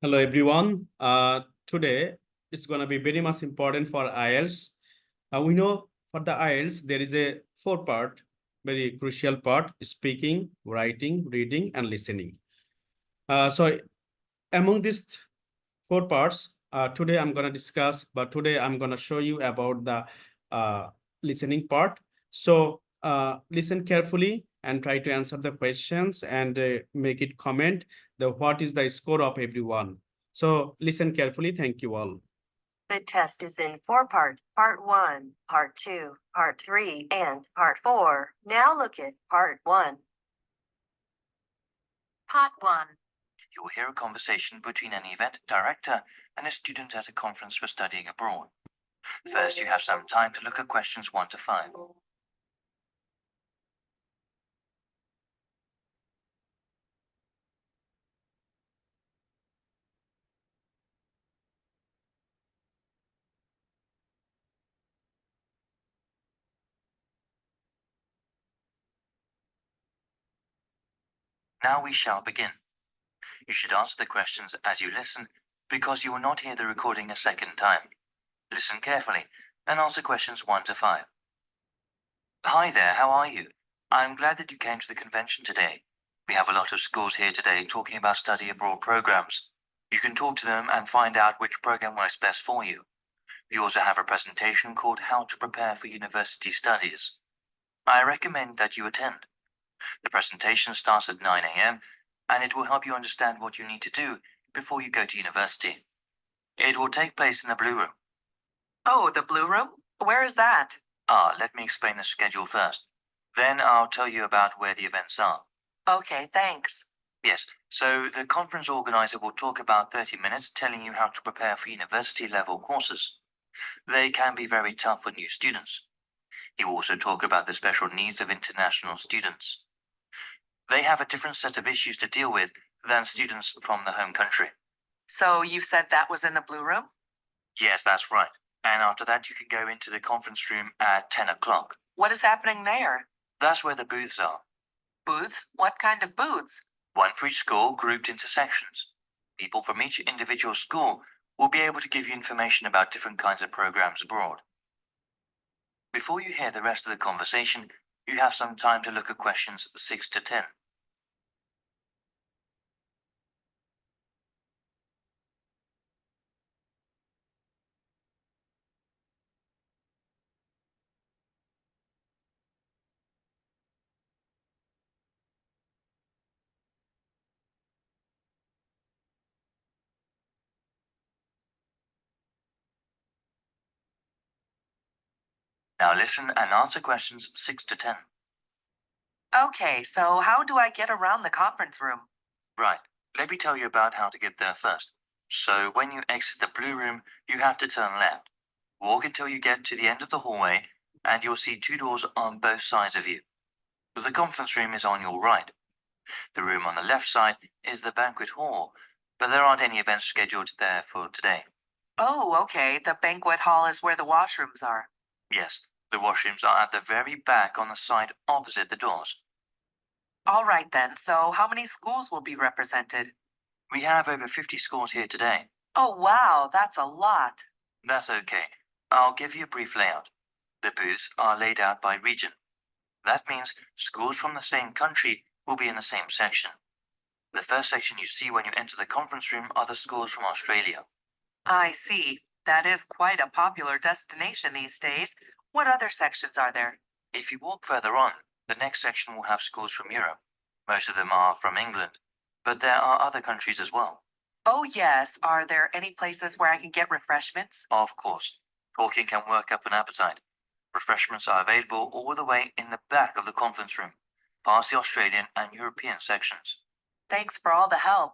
Hello everyone. Today it's going to be very much important for IELTS. We know for the IELTS there is a four part, very crucial part: speaking, writing, reading, and listening. So among these four parts, today I'm going to discuss, but today I'm going to show you about the listening part. So listen carefully and try to answer the questions and make it comment the what is the score of everyone. So listen carefully. Thank you all. The test is in four parts: part 1, part 2, part 3, and part 4. Now look at part 1. Part 1. You will hear a conversation between an event director and a student at a conference for studying abroad. First, you have some time to look at questions 1 to 5. Now we shall begin. You should answer the questions as you listen, because you will not hear the recording a second time. Listen carefully and answer questions 1 to 5. Hi there, how are you? I'm glad that you came to the convention today. We have a lot of schools here today talking about study abroad programs. You can talk to them and find out which program works best for you. We also have a presentation called How to Prepare for University Studies. I recommend that you attend. The presentation starts at 9 a.m. and it will help you understand what you need to do before you go to university. It will take place in the Blue Room. Oh, the Blue Room? Where is that? Let me explain the schedule first. Then I'll tell you about where the events are. Okay, thanks. Yes, so the conference organizer will talk about 30 minutes telling you how to prepare for university level courses. They can be very tough for new students. He will also talk about the special needs of international students. They have a different set of issues to deal with than students from the home country. So you said that was in the Blue Room? Yes, that's right. And after that, you can go into the conference room at 10 o'clock. What is happening there? That's where the booths are. Booths? What kind of booths? One for each school, grouped into sections. People from each individual school will be able to give you information about different kinds of programs abroad. Before you hear the rest of the conversation, you have some time to look at questions 6 to 10. Now listen and answer questions 6 to 10. Okay, so how do I get around the conference room? Right, let me tell you about how to get there first. So when you exit the Blue Room, you have to turn left. Walk until you get to the end of the hallway, and you'll see two doors on both sides of you. The conference room is on your right. The room on the left side is the banquet hall, but there aren't any events scheduled there for today. Oh, okay, the banquet hall is where the washrooms are. Yes, the washrooms are at the very back on the side opposite the doors. All right then, so how many schools will be represented? We have over 50 schools here today. Oh, wow, that's a lot. That's okay. I'll give you a brief layout. The booths are laid out by region. That means schools from the same country will be in the same section. The first section you see when you enter the conference room are the schools from Australia. I see. That is quite a popular destination these days. What other sections are there? If you walk further on, the next section will have schools from Europe. Most of them are from England, but there are other countries as well. Oh, yes. Are there any places where I can get refreshments? Of course, talking can work up an appetite. Refreshments are available all the way in the back of the conference room, past the Australian and European sections. Thanks for all the help.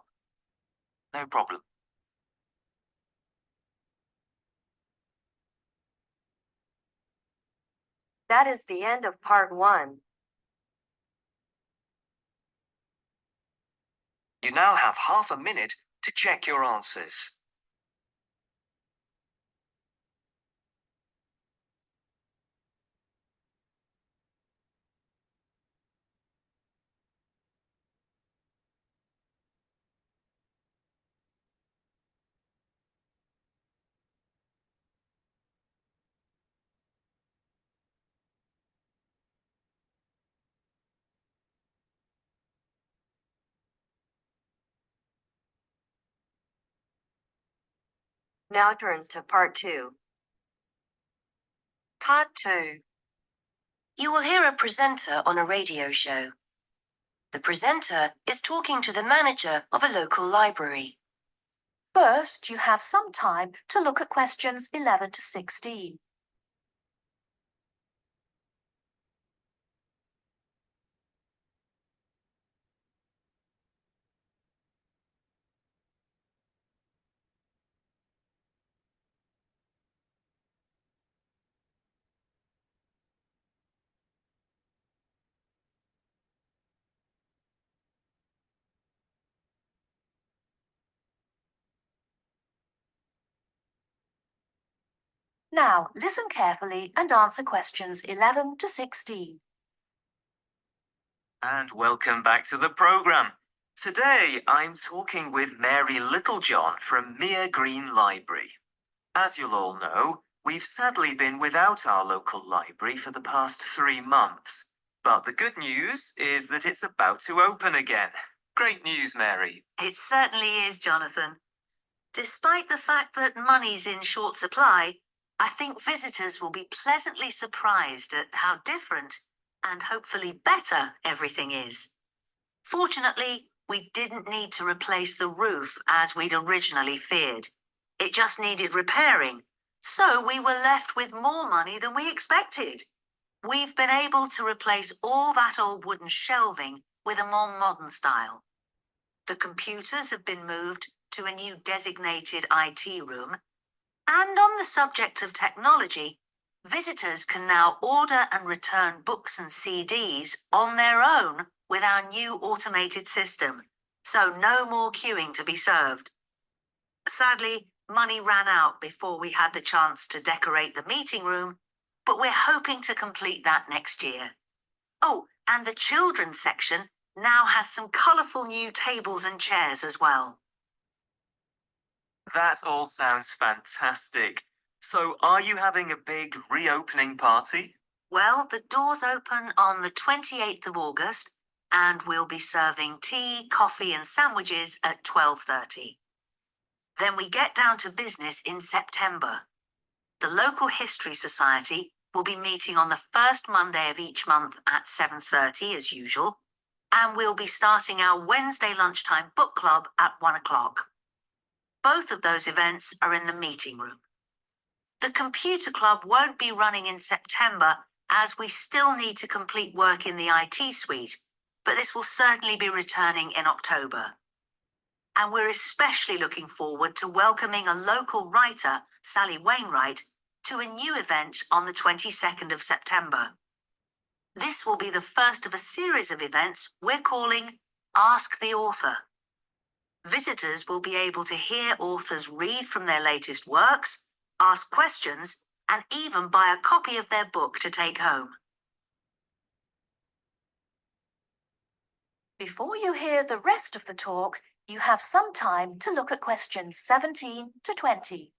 No problem. That is the end of part 1. You now have half a minute to check your answers. Now turns to part 2. Part 2. You will hear a presenter on a radio show. The presenter is talking to the manager of a local library. First, you have some time to look at questions 11 to 16. Now, listen carefully and answer questions 11 to 16. And welcome back to the programme. Today I'm talking with Mary Littlejohn from Mere Green Library. As you'll all know, we've sadly been without our local library for the past 3 months. But the good news is that it's about to open again. Great news, Mary. It certainly is, Jonathan. Despite the fact that money's in short supply, I think visitors will be pleasantly surprised at how different and hopefully better everything is. Fortunately, we didn't need to replace the roof as we'd originally feared. It just needed repairing, so we were left with more money than we expected. We've been able to replace all that old wooden shelving with a more modern style. The computers have been moved to a new designated IT room. And on the subject of technology, visitors can now order and return books and CDs on their own with our new automated system, so no more queuing to be served. Sadly, money ran out before we had the chance to decorate the meeting room, but we're hoping to complete that next year. Oh, and the children's section now has some colourful new tables and chairs as well. That all sounds fantastic. So are you having a big reopening party? Well, the doors open on the 28th of August, and we'll be serving tea, coffee and sandwiches at 12:30. Then we get down to business in September. The local history society will be meeting on the first Monday of each month at 7:30 as usual, and we'll be starting our Wednesday lunchtime book club at 1 o'clock. Both of those events are in the meeting room. The computer club won't be running in September as we still need to complete work in the IT suite, but this will certainly be returning in October. And we're especially looking forward to welcoming a local writer, Sally Wainwright, to a new event on the 22nd of September. This will be the first of a series of events we're calling Ask the Author. Visitors will be able to hear authors read from their latest works, ask questions, and even buy a copy of their book to take home. Before you hear the rest of the talk, you have some time to look at questions 17 to 20.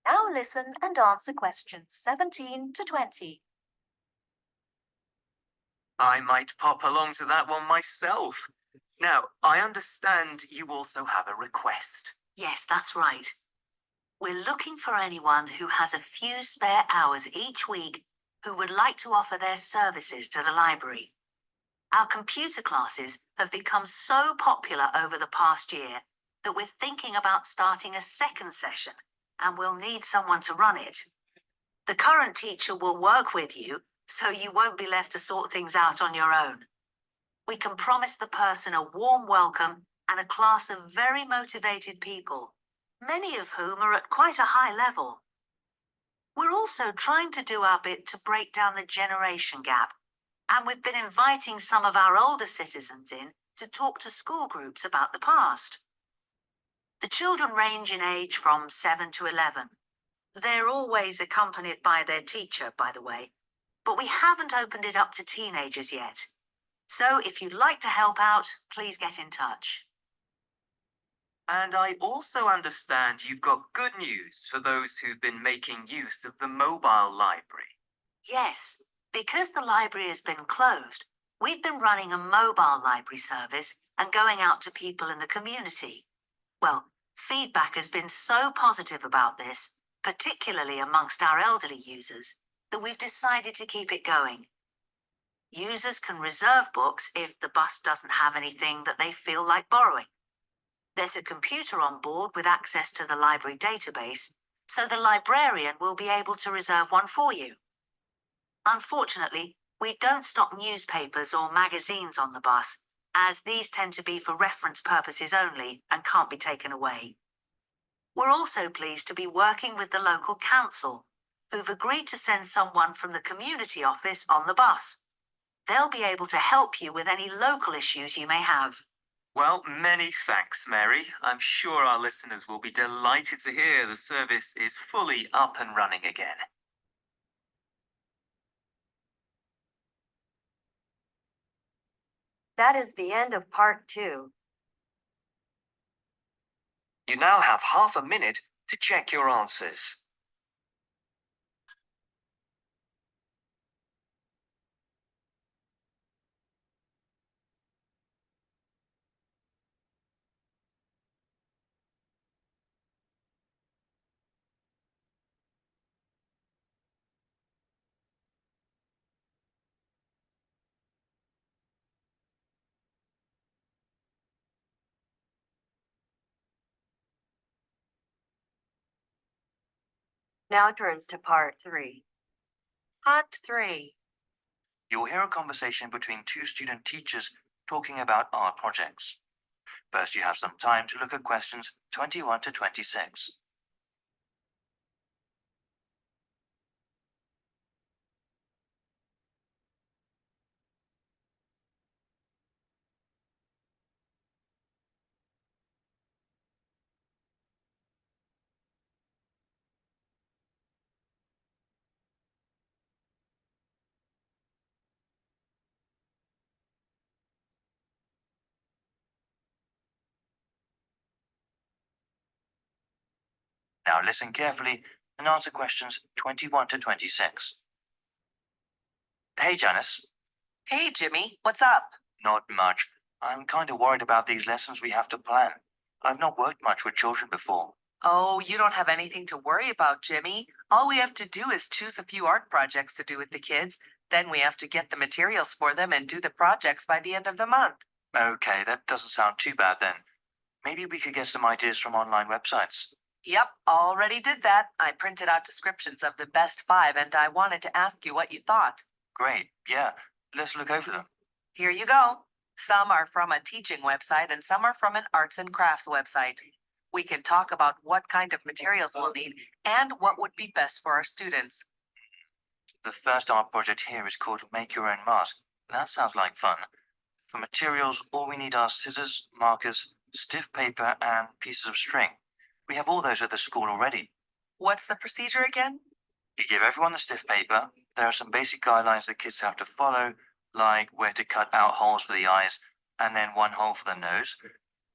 Now listen and answer questions 17 to 20. I might pop along to that one myself. Now, I understand you also have a request. Yes, that's right. We're looking for anyone who has a few spare hours each week who would like to offer their services to the library. Our computer classes have become so popular over the past year that we're thinking about starting a second session, and we'll need someone to run it. The current teacher will work with you, so you won't be left to sort things out on your own. We can promise the person a warm welcome and a class of very motivated people, many of whom are at quite a high level. We're also trying to do our bit to break down the generation gap, and we've been inviting some of our older citizens in to talk to school groups about the past. The children range in age from 7 to 11. They're always accompanied by their teacher, by the way, but we haven't opened it up to teenagers yet. So if you'd like to help out, please get in touch. And I also understand you've got good news for those who've been making use of the mobile library. Yes, because the library has been closed, we've been running a mobile library service and going out to people in the community. Well, feedback has been so positive about this, particularly amongst our elderly users, that we've decided to keep it going. Users can reserve books if the bus doesn't have anything that they feel like borrowing. There's a computer on board with access to the library database, so the librarian will be able to reserve one for you. Unfortunately, we don't stock newspapers or magazines on the bus, as these tend to be for reference purposes only and can't be taken away. We're also pleased to be working with the local council, who've agreed to send someone from the community office on the bus. They'll be able to help you with any local issues you may have. Well, many thanks, Mary. I'm sure our listeners will be delighted to hear the service is fully up and running again. That is the end of part 2. You now have half a minute to check your answers. Now turns to part 3. Part 3. You'll hear a conversation between two student teachers talking about art projects. First, you have some time to look at questions 21 to 26. Now listen carefully and answer questions 21 to 26. Hey, Janice. Hey, Jimmy, what's up? Not much. I'm kind of worried about these lessons we have to plan. I've not worked much with children before. Oh, you don't have anything to worry about, Jimmy. All we have to do is choose a few art projects to do with the kids. Then we have to get the materials for them and do the projects by the end of the month. Okay, that doesn't sound too bad then. Maybe we could get some ideas from online websites. Yep, already did that. I printed out descriptions of the best 5 and I wanted to ask you what you thought. Great, yeah. Let's look over them. Here you go. Some are from a teaching website and some are from an arts and crafts website. We can talk about what kind of materials we'll need and what would be best for our students. The first art project here is called Make Your Own Mask. That sounds like fun. For materials, all we need are scissors, markers, stiff paper, and pieces of string. We have all those at the school already. What's the procedure again? You give everyone the stiff paper. There are some basic guidelines the kids have to follow, like where to cut out holes for the eyes and then one hole for the nose.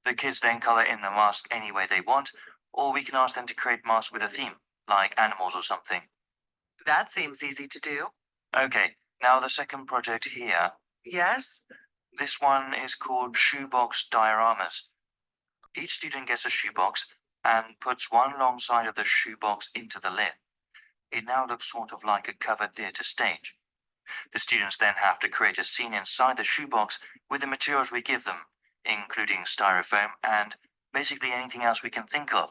The kids then color in the mask any way they want, or we can ask them to create masks with a theme, like animals or something. That seems easy to do. Okay, now the second project here. Yes? This one is called Shoebox Dioramas. Each student gets a shoebox and puts one long side of the shoebox into the lid. It now looks sort of like a covered theatre stage. The students then have to create a scene inside the shoebox with the materials we give them, including styrofoam and basically anything else we can think of.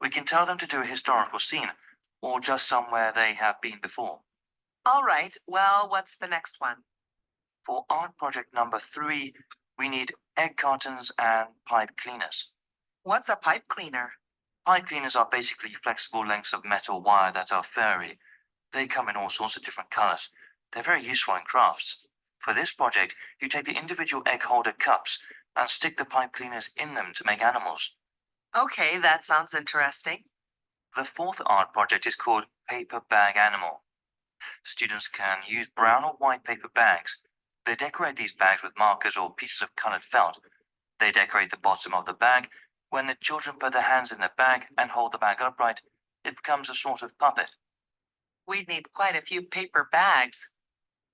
We can tell them to do a historical scene, or just somewhere they have been before. All right. Well, what's the next one? For art project number 3, we need egg cartons and pipe cleaners. What's a pipe cleaner? Pipe cleaners are basically flexible lengths of metal wire that are furry. They come in all sorts of different colors. They're very useful in crafts. For this project, you take the individual egg holder cups and stick the pipe cleaners in them to make animals. Okay, that sounds interesting. The fourth art project is called Paper Bag Animal. Students can use brown or white paper bags. They decorate these bags with markers or pieces of colored felt. They decorate the bottom of the bag. When the children put their hands in the bag and hold the bag upright, it becomes a sort of puppet. We'd need quite a few paper bags.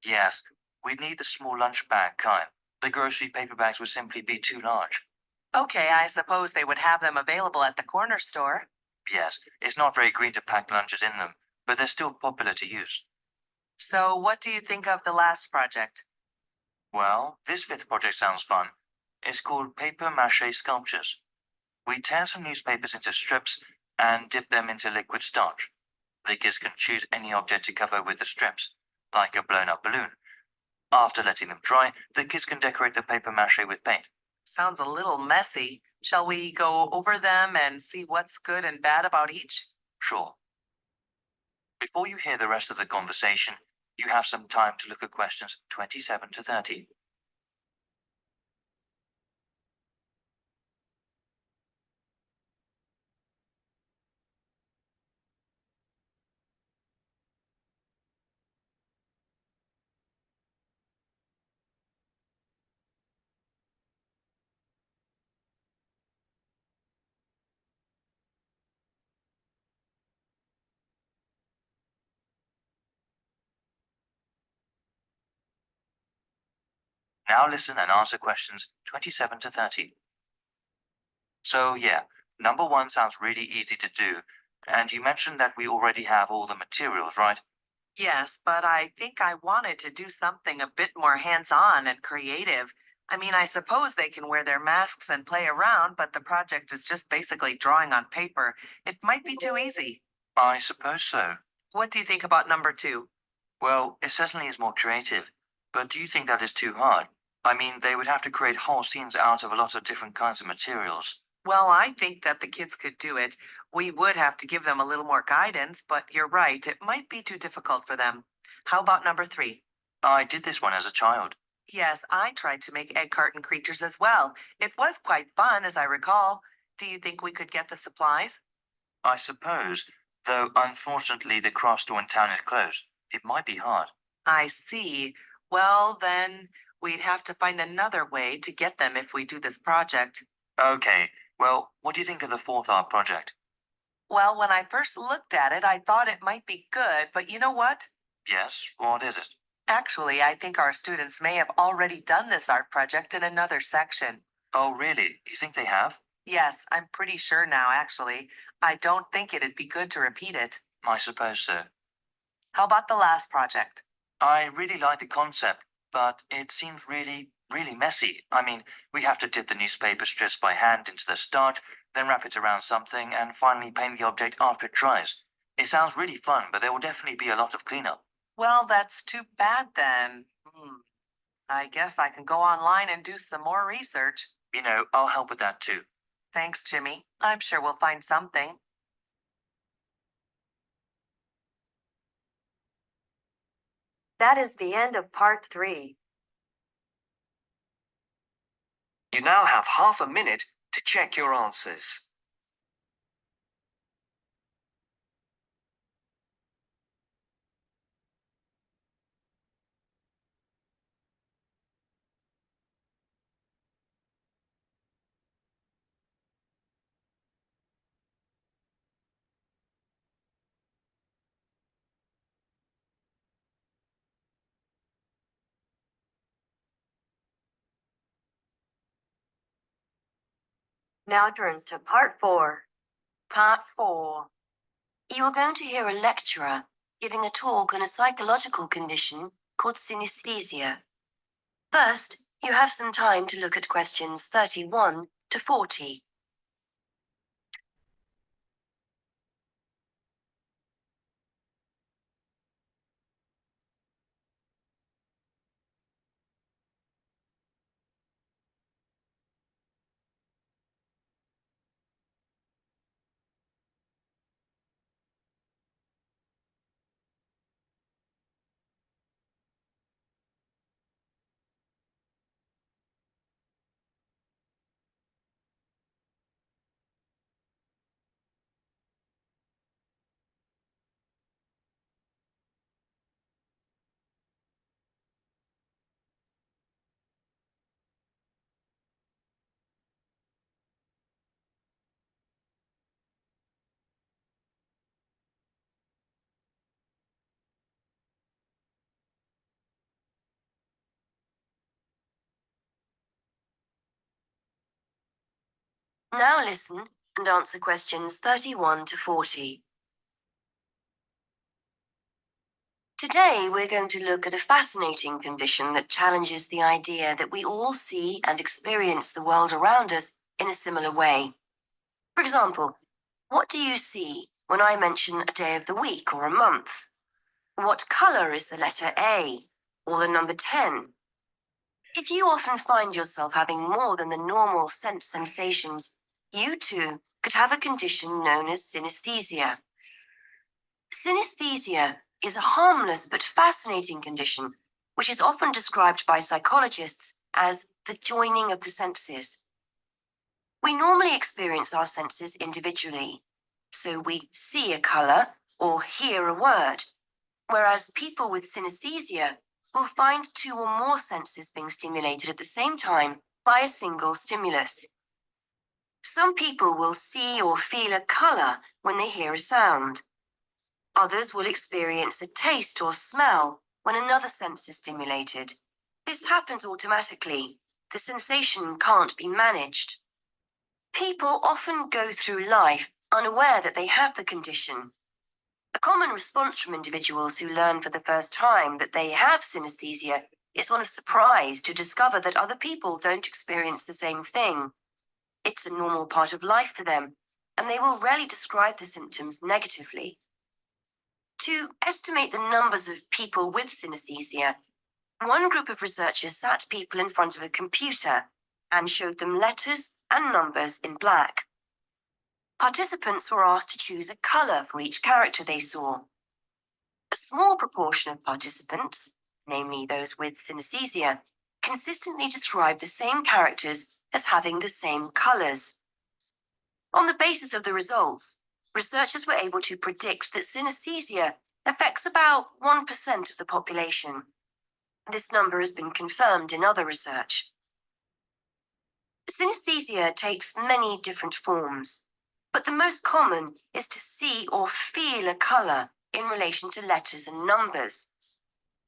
Yes, we'd need the small lunch bag kind. The grocery paper bags would simply be too large. Okay, I suppose they would have them available at the corner store. Yes, it's not very green to pack lunches in them, but they're still popular to use. So, what do you think of the last project? Well, this fifth project sounds fun. It's called paper mache sculptures. We tear some newspapers into strips and dip them into liquid starch. The kids can choose any object to cover with the strips, like a blown up balloon. After letting them dry, the kids can decorate the paper mache with paint. Sounds a little messy. Shall we go over them and see what's good and bad about each? Sure. Before you hear the rest of the conversation, you have some time to look at questions 27 to 30. Now listen and answer questions 27 to 30. So yeah, number one sounds really easy to do, and you mentioned that we already have all the materials, right? Yes, but I think I wanted to do something a bit more hands-on and creative. I mean, I suppose they can wear their masks and play around, but the project is just basically drawing on paper. It might be too easy. I suppose so. What do you think about number two? Well, it certainly is more creative, but do you think that is too hard? I mean, they would have to create whole scenes out of a lot of different kinds of materials. Well, I think that the kids could do it. We would have to give them a little more guidance, but you're right, it might be too difficult for them. How about number three? I did this one as a child. Yes, I tried to make egg carton creatures as well. It was quite fun, as I recall. Do you think we could get the supplies? I suppose, though unfortunately the craft store in town is closed. It might be hard. I see. Well, then we'd have to find another way to get them if we do this project. Okay, well, what do you think of the fourth art project? Well, when I first looked at it, I thought it might be good, but you know what? Yes, what is it? Actually, I think our students may have already done this art project in another section. Oh, really? You think they have? Yes, I'm pretty sure now, actually. I don't think it'd be good to repeat it. I suppose so. How about the last project? I really like the concept, but it seems really messy. I mean, we have to dip the newspaper strips by hand into the starch, then wrap it around something, and finally paint the object after it dries. It sounds really fun, but there will definitely be a lot of cleanup. Well, that's too bad then. I guess I can go online and do some more research. You know, I'll help with that too. Thanks, Jimmy. I'm sure we'll find something. That is the end of part 3. You now have half a minute to check your answers. Now turns to part 4. Part 4. You are going to hear a lecturer giving a talk on a psychological condition called synesthesia. First, you have some time to look at questions 31 to 40. Now listen and answer questions 31 to 40. Today, we're going to look at a fascinating condition that challenges the idea that we all see and experience the world around us in a similar way. For example, what do you see when I mention a day of the week or a month? What color is the letter A or the number 10? If you often find yourself having more than the normal sense sensations, you too could have a condition known as synesthesia. Synesthesia is a harmless but fascinating condition, which is often described by psychologists as the joining of the senses. We normally experience our senses individually, so we see a color or hear a word, whereas people with synesthesia will find two or more senses being stimulated at the same time by a single stimulus. Some people will see or feel a color when they hear a sound. Others will experience a taste or smell when another sense is stimulated. This happens automatically. The sensation can't be managed. People often go through life unaware that they have the condition. A common response from individuals who learn for the first time that they have synesthesia is one of surprise to discover that other people don't experience the same thing. It's a normal part of life for them, and they will rarely describe the symptoms negatively. To estimate the numbers of people with synesthesia, one group of researchers sat people in front of a computer and showed them letters and numbers in black. Participants were asked to choose a color for each character they saw. A small proportion of participants, namely those with synesthesia, consistently described the same characters as having the same colors. On the basis of the results, researchers were able to predict that synesthesia affects about 1% of the population. This number has been confirmed in other research. Synesthesia takes many different forms, but the most common is to see or feel a color in relation to letters and numbers.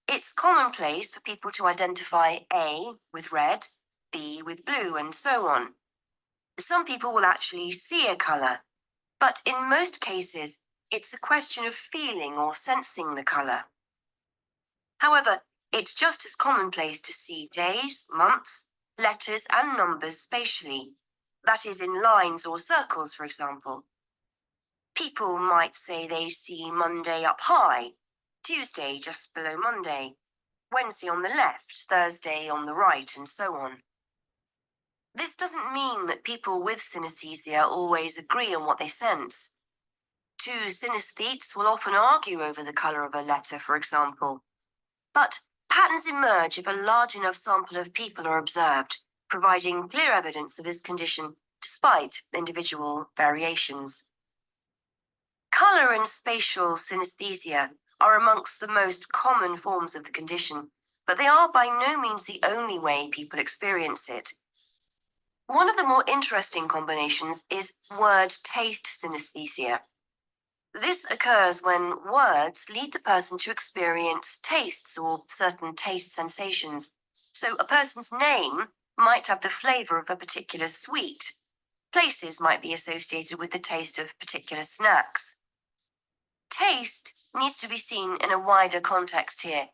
It's commonplace for people to identify A with red, B with blue, and so on. Some people will actually see a color, but in most cases, it's a question of feeling or sensing the color. However, it's just as commonplace to see days, months, letters, and numbers spatially. That is, in lines or circles, for example. People might say they see Monday up high, Tuesday just below Monday, Wednesday on the left, Thursday on the right, and so on. This doesn't mean that people with synesthesia always agree on what they sense. Two synesthetes will often argue over the color of a letter, for example. But patterns emerge if a large enough sample of people are observed, providing clear evidence of this condition despite individual variations. Color and spatial synesthesia are amongst the most common forms of the condition, but they are by no means the only way people experience it. One of the more interesting combinations is word-taste synesthesia. This occurs when words lead the person to experience tastes or certain taste sensations. So a person's name might have the flavor of a particular sweet. Places might be associated with the taste of particular snacks. Taste needs to be seen in a wider context here.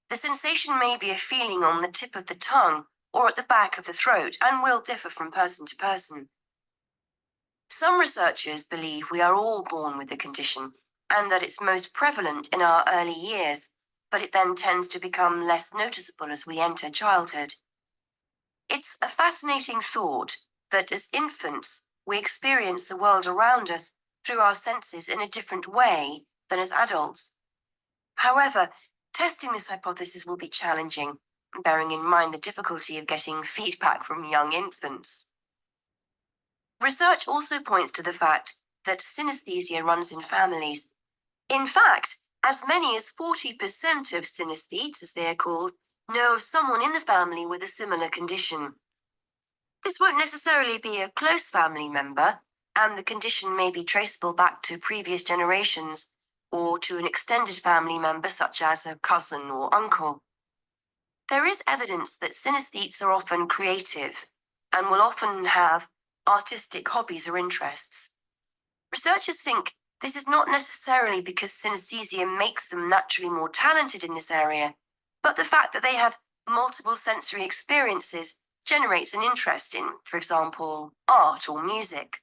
The sensation may be a feeling on the tip of the tongue or at the back of the throat and will differ from person to person. Some researchers believe we are all born with the condition and that it's most prevalent in our early years, but it then tends to become less noticeable as we enter childhood. It's a fascinating thought that as infants, we experience the world around us through our senses in a different way than as adults. However, testing this hypothesis will be challenging, bearing in mind the difficulty of getting feedback from young infants. Research also points to the fact that synesthesia runs in families. In fact, as many as 40% of synesthetes, as they are called, know of someone in the family with a similar condition. This won't necessarily be a close family member, and the condition may be traceable back to previous generations or to an extended family member such as a cousin or uncle. There is evidence that synesthetes are often creative and will often have artistic hobbies or interests. Researchers think this is not necessarily because synesthesia makes them naturally more talented in this area, but the fact that they have multiple sensory experiences generates an interest in, for example, art or music.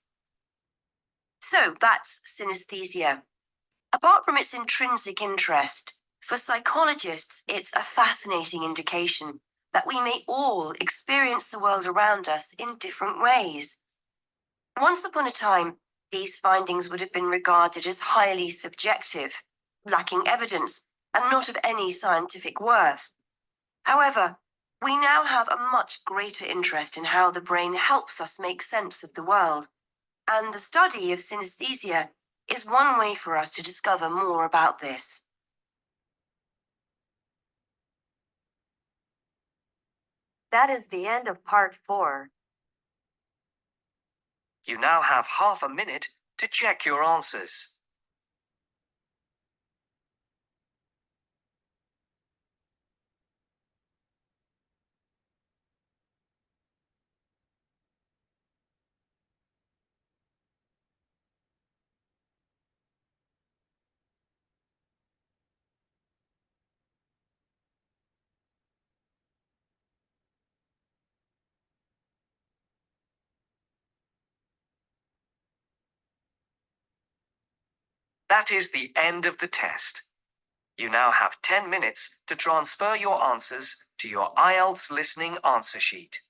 So that's synesthesia. Apart from its intrinsic interest, for psychologists, it's a fascinating indication that we may all experience the world around us in different ways. Once upon a time, these findings would have been regarded as highly subjective, lacking evidence, and not of any scientific worth. However, we now have a much greater interest in how the brain helps us make sense of the world, and the study of synesthesia is one way for us to discover more about this. That is the end of part 4. You now have half a minute to check your answers. That is the end of the test. You now have 10 minutes to transfer your answers to your IELTS listening answer sheet.